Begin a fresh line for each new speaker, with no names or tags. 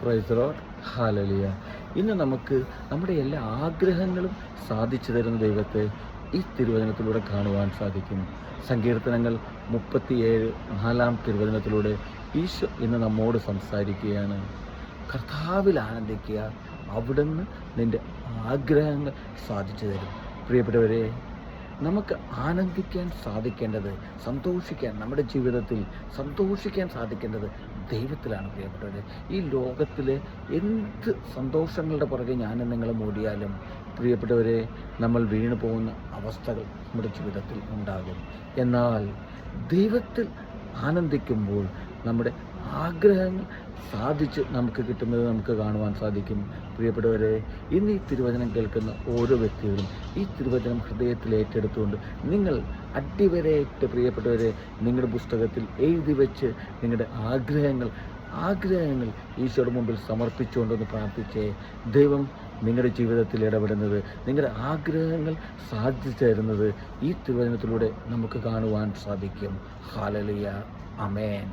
Praise the Lord. Hallelujah. ഇന്ന് നമുക്ക് നമ്മുടെ എല്ലാ ആഗ്രഹങ്ങളും സാധിച്ചു തരുന്ന ദൈവത്തെ ഈ തിരുവചനത്തിലൂടെ കാണുവാൻ സാധിക്കും. സങ്കീർത്തനങ്ങൾ 37 4 തിരുവചനത്തിലൂടെ ഈശോ ഇന്ന് നമ്മോട് സംസാരിക്കുകയാണ്. കർത്താവിൽ ആനന്ദിക്കുക, അവിടുന്ന് നിൻ്റെ ആഗ്രഹങ്ങൾ സാധിച്ചു തരും. പ്രിയപ്പെട്ടവരെ, നമുക്ക് ആനന്ദിക്കാൻ സാധിക്കേണ്ടത്, സന്തോഷിക്കാൻ, നമ്മുടെ ജീവിതത്തിൽ സന്തോഷിക്കാൻ സാധിക്കേണ്ടത് ദൈവത്തിലാണ്. പ്രിയപ്പെട്ടവരെ, ഈ ലോകത്തിലെ എന്ത് സന്തോഷങ്ങളുടെ പുറകെ ഞാനും നിങ്ങളും ഓടിയാലും പ്രിയപ്പെട്ടവരെ, നമ്മൾ വീണു പോകുന്ന അവസ്ഥകൾ നമ്മുടെ ജീവിതത്തിൽ ഉണ്ടാകും. എന്നാൽ ദൈവത്തിൽ ആനന്ദിക്കുമ്പോൾ നമ്മുടെ ആഗ്രഹങ്ങൾ സാധിച്ച് നമുക്ക് കിട്ടുന്നത് നമുക്ക് കാണുവാൻ സാധിക്കും. പ്രിയപ്പെട്ടവരെ, ഇന്ന് ഈ തിരുവചനം കേൾക്കുന്ന ഓരോ വ്യക്തികളും ഈ തിരുവചനം ഹൃദയത്തിൽ ഏറ്റെടുത്തുകൊണ്ട് നിങ്ങൾ അടിവരയിട്ട് പ്രിയപ്പെട്ടവരെ നിങ്ങളുടെ പുസ്തകത്തിൽ എഴുതി വെച്ച് നിങ്ങളുടെ ആഗ്രഹങ്ങൾ ഈശോയുടെ മുമ്പിൽ സമർപ്പിച്ചുകൊണ്ടൊന്ന് പ്രാർത്ഥിച്ചേ. ദൈവം നിങ്ങളുടെ ജീവിതത്തിൽ ഇടപെടുന്നത്, നിങ്ങളുടെ ആഗ്രഹങ്ങൾ സാധിച്ചു തരുന്നത് ഈ തിരുവചനത്തിലൂടെ നമുക്ക് കാണുവാൻ സാധിക്കും. ഹല്ലേലൂയ. ആമേൻ.